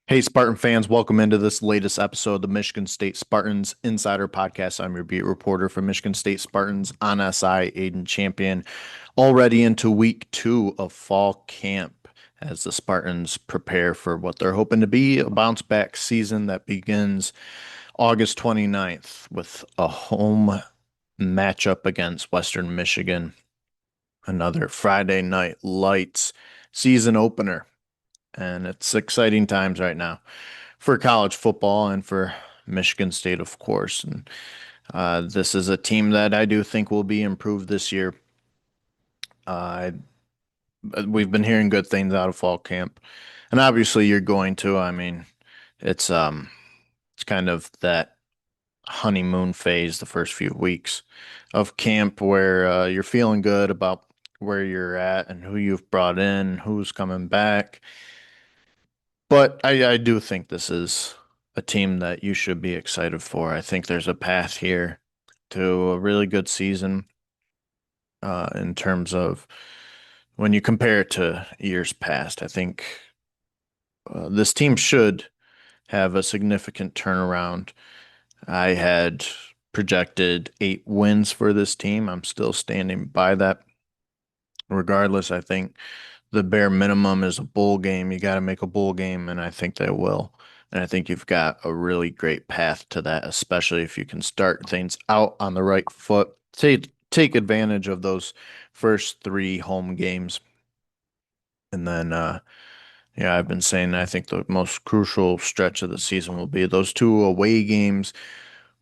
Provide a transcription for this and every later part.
Hey, Spartan fans, welcome into this latest episode of the Michigan State Spartans Insider Podcast. I'm your beat reporter for Michigan State Spartans on SI, Aidan Champion. Already into week 2 of fall camp as the Spartans prepare for what they're hoping to be a bounce back season that begins August 29th with a home matchup against Western Michigan. Another Friday night lights season opener. And it's exciting times right now for college football and for Michigan State, of course. And this is a team that I do think will be improved this year. Uh, we've been hearing good things out of fall camp, and obviously you're going to. I mean, it's it's kind of that honeymoon phase, the first few weeks of camp, where you're feeling good about where you're at and who you've brought in, who's coming back. But I do think this is a team that you should be excited for. I think there's a path here to a really good season in terms of when you compare it to years past. I think this team should have a significant turnaround. I had projected 8 wins for this team. I'm still standing by that. Regardless, I think the bare minimum is a bowl game. You got to make a bowl game, and I think they will. And I think you've got a really great path to that, especially if you can start things out on the right foot. Take advantage of those first 3 home games. And then yeah, I've been saying I think the most crucial stretch of the season will be those 2 away games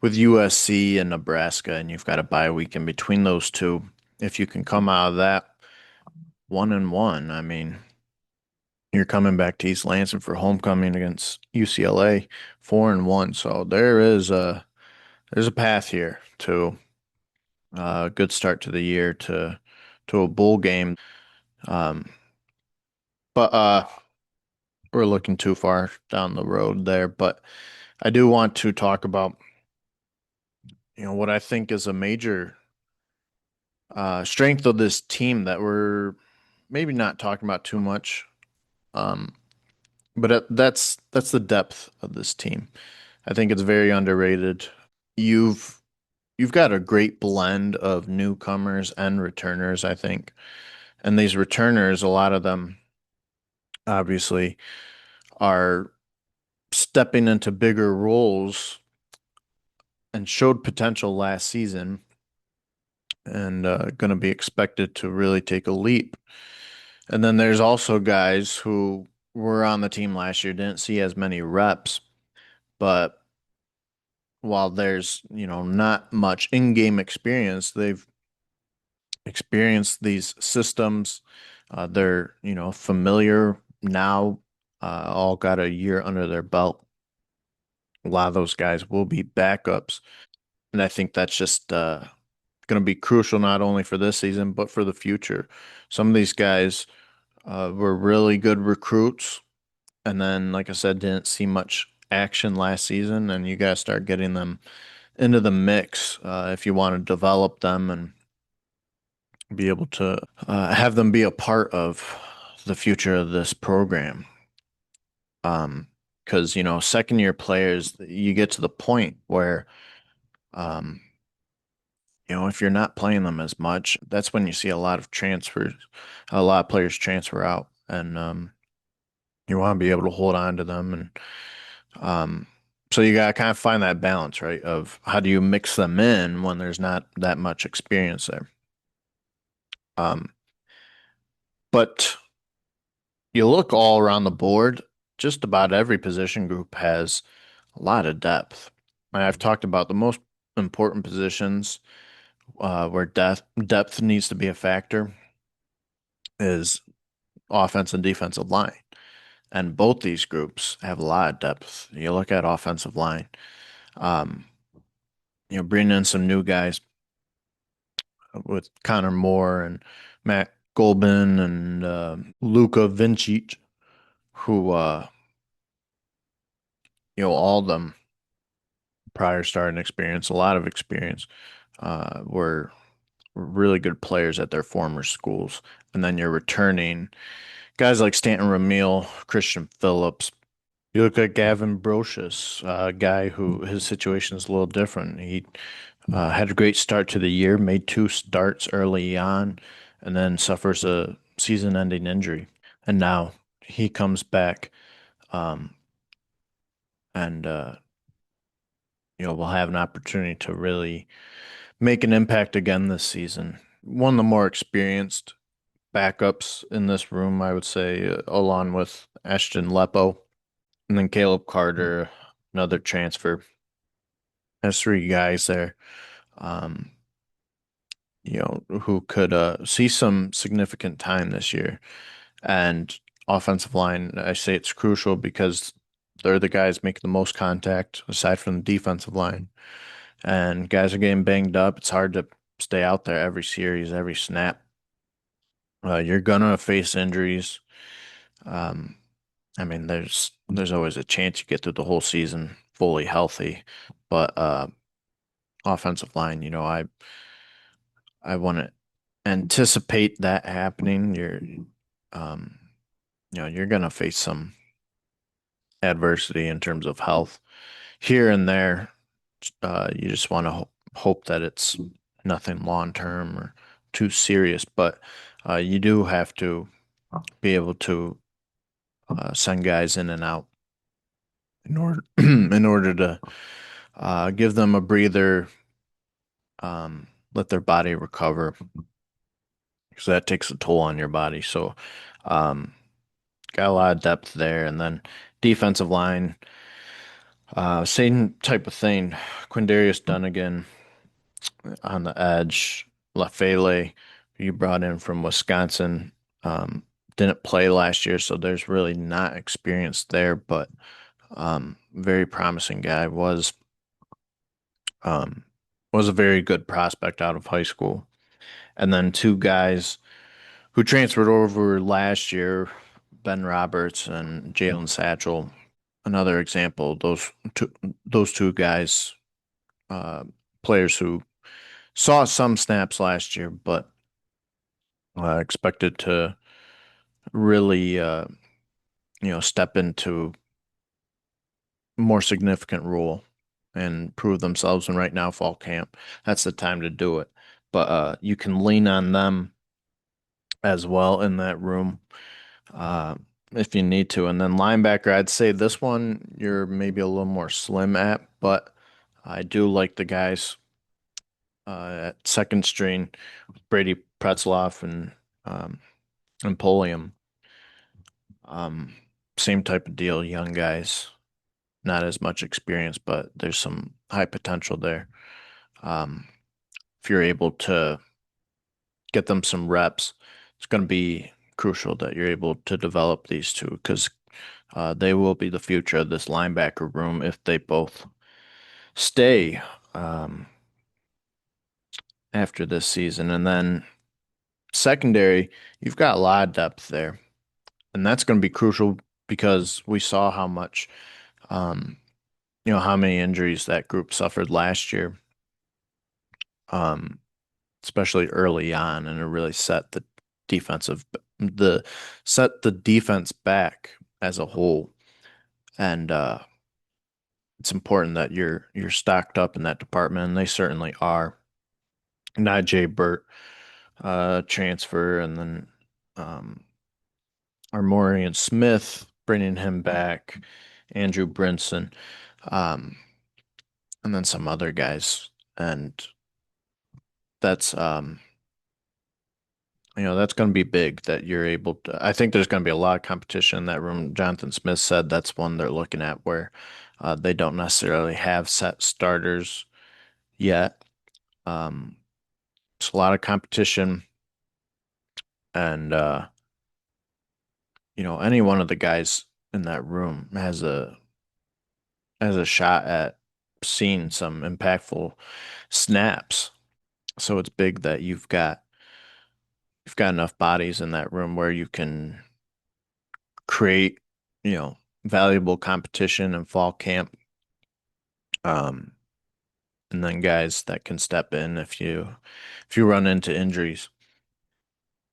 with USC and Nebraska, and you've got a bye week in between those two. If you can come out of that 1-1, I mean, you're coming back to East Lansing for homecoming against UCLA, 4-1. So there's a path here to a good start to the year to a bowl game. Um, but we're looking too far down the road there. But I do want to talk about what I think is a major strength of this team that we're maybe not talking about too much. Um, but that's the depth of this team. I think it's very underrated. You've you've got a great blend of newcomers and returners, I think. And these returners, a lot of them obviously are stepping into bigger roles and showed potential last season and going to be expected to really take a leap. And then there's also guys who were on the team last year, didn't see as many reps, but while there's, not much in-game experience, they've experienced these systems. They're, familiar now, all got a year under their belt. A lot of those guys will be backups. And I think that's just going to be crucial not only for this season, but for the future. Some of these guys were really good recruits. And then, like I said, didn't see much action last season. And you got to start getting them into the mix if you want to develop them and be able to have them be a part of the future of this program. Because, second year players, you get to the point where, um, if you're not playing them as much, that's when you see a lot of transfers, a lot of players transfer out, and you want to be able to hold on to them, and so you got to kind of find that balance, right? Of how do you mix them in when there's not that much experience there. Um, but you look all around the board, just about every position group has a lot of depth. And I've talked about the most important positions where depth needs to be a factor is offense and defensive line. And both these groups have a lot of depth. You look at offensive line, um, bringing in some new guys with Connor Moore and Matt Golbin and Luka Vincic, who, all of them prior starting experience, a lot of experience, were really good players at their former schools. And then you're returning guys like Stanton Ramil, Christian Phillips, You look at Gavin Brocious, a guy who his situation is a little different. He had a great start to the year, made two starts early on, and then suffers a season-ending injury. And now he comes back, um, and will have an opportunity to really make an impact again this season. One of the more experienced backups in this room, I would say, along with Ashton Lepo, and then Caleb Carter, another transfer. There's three guys there, um, who could see some significant time this year. And offensive line, I say it's crucial because they're the guys making the most contact aside from the defensive line. And guys are getting banged up. It's hard to stay out there every series, every snap. You're gonna face injuries. Um, I mean, there's always a chance you get through the whole season fully healthy, but offensive line, I want to anticipate that happening. Um, you're gonna face some adversity in terms of health here and there. You just want to hope that it's nothing long term or too serious, but you do have to be able to send guys in and out in order in order to give them a breather, let their body recover because that takes a toll on your body. So, um, got a lot of depth there, and then defensive line, same type of thing. Quindarius Dunnigan on the edge, Lafele, you brought in from Wisconsin, um, didn't play last year, so there's really not experience there, but very promising guy. Um, was a very good prospect out of high school. And then two guys who transferred over last year, Ben Roberts and Jalen Satchel. Another example, those two guys, uh, players who saw some snaps last year, but expected to really, step into a more significant role and prove themselves. And right now, fall camp, that's the time to do it. But you can lean on them as well in that room uh, if you need to. And then linebacker, I'd say this one you're maybe a little more slim at, but I do like the guys at second string, Brady Pretzloff and Polium. Um, Same type of deal, young guys, not as much experience, but there's some high potential there. Um, if you're able to get them some reps, it's going to be crucial that you're able to develop these two because they will be the future of this linebacker room if they both stay um, after this season. And then secondary, you've got a lot of depth there, and that's going to be crucial because we saw how much, um, how many injuries that group suffered last year, um, especially early on, and it really defensive, the set the defense back as a whole. And it's important that you're stocked up in that department, and they certainly are. Najee Burt transfer, and then um, Armorian Smith bringing him back, Andrew Brinson, um, and then some other guys, and that's that's going to be big that you're able to. I think there's going to be a lot of competition in that room. Jonathan Smith said that's one they're looking at where they don't necessarily have set starters yet. Um, it's a lot of competition, and any one of the guys in that room has a shot at seeing some impactful snaps. So it's big that you've got enough bodies in that room where you can create, valuable competition in fall camp. Um, and then guys that can step in if you run into injuries.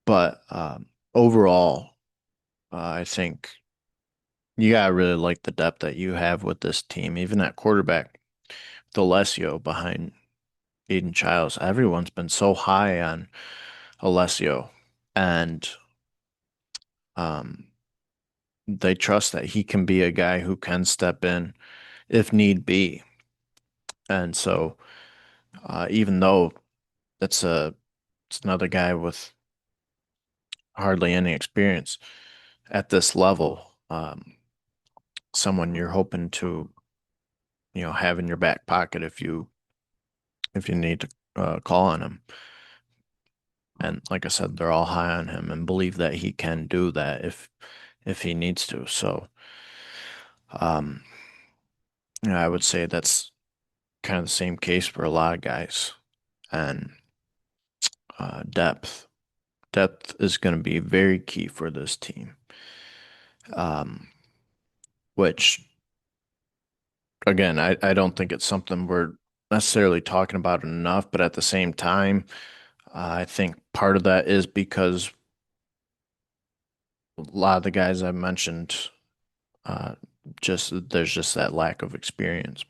But overall, I think You gotta really like the depth that you have with this team, even at quarterback, Alessio behind Aiden Childs. Everyone's been so high on Alessio, and um, they trust that he can be a guy who can step in if need be. And so, even though it's a it's another guy with hardly any experience at this level, someone you're hoping to have in your back pocket if you need to call on him. And like I said, they're all high on him and believe that he can do that if he needs to. So, um, I would say that's kind of the same case for a lot of guys. And depth is going to be very key for this team. Um, which again, I don't think it's something we're necessarily talking about enough, but at the same time, I think part of that is because a lot of the guys I mentioned, uh, just there's just that lack of experience.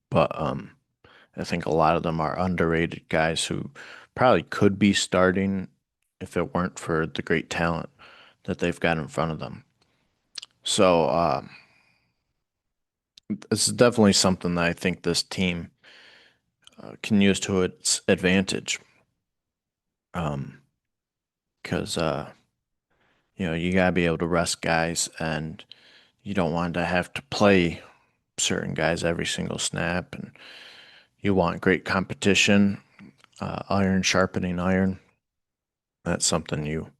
But I think a lot of them are underrated guys who probably could be starting if it weren't for the great talent that they've got in front of them. So this is definitely something that I think this team can use to its advantage. Um, because you gotta be able to rest guys, and you don't want to have to play certain guys every single snap, and you want great competition, iron sharpening iron. That's something you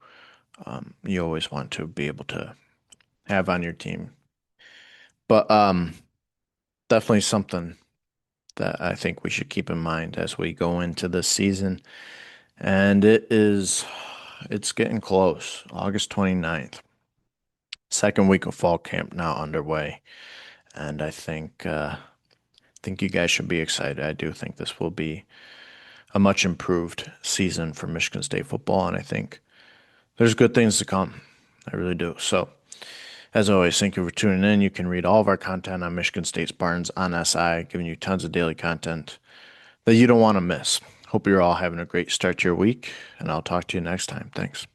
always want to be able to have on your team. But definitely something that I think we should keep in mind as we go into this season. And it's getting close. August 29th. Second week of fall camp now underway. And I think you guys should be excited. I do think this will be a much improved season for Michigan State football, and I think there's good things to come. I really do. So, as always, thank you for tuning in. You can read all of our content on Michigan State Spartans on SI, giving you tons of daily content that you don't want to miss. Hope you're all having a great start to your week, and I'll talk to you next time. Thanks.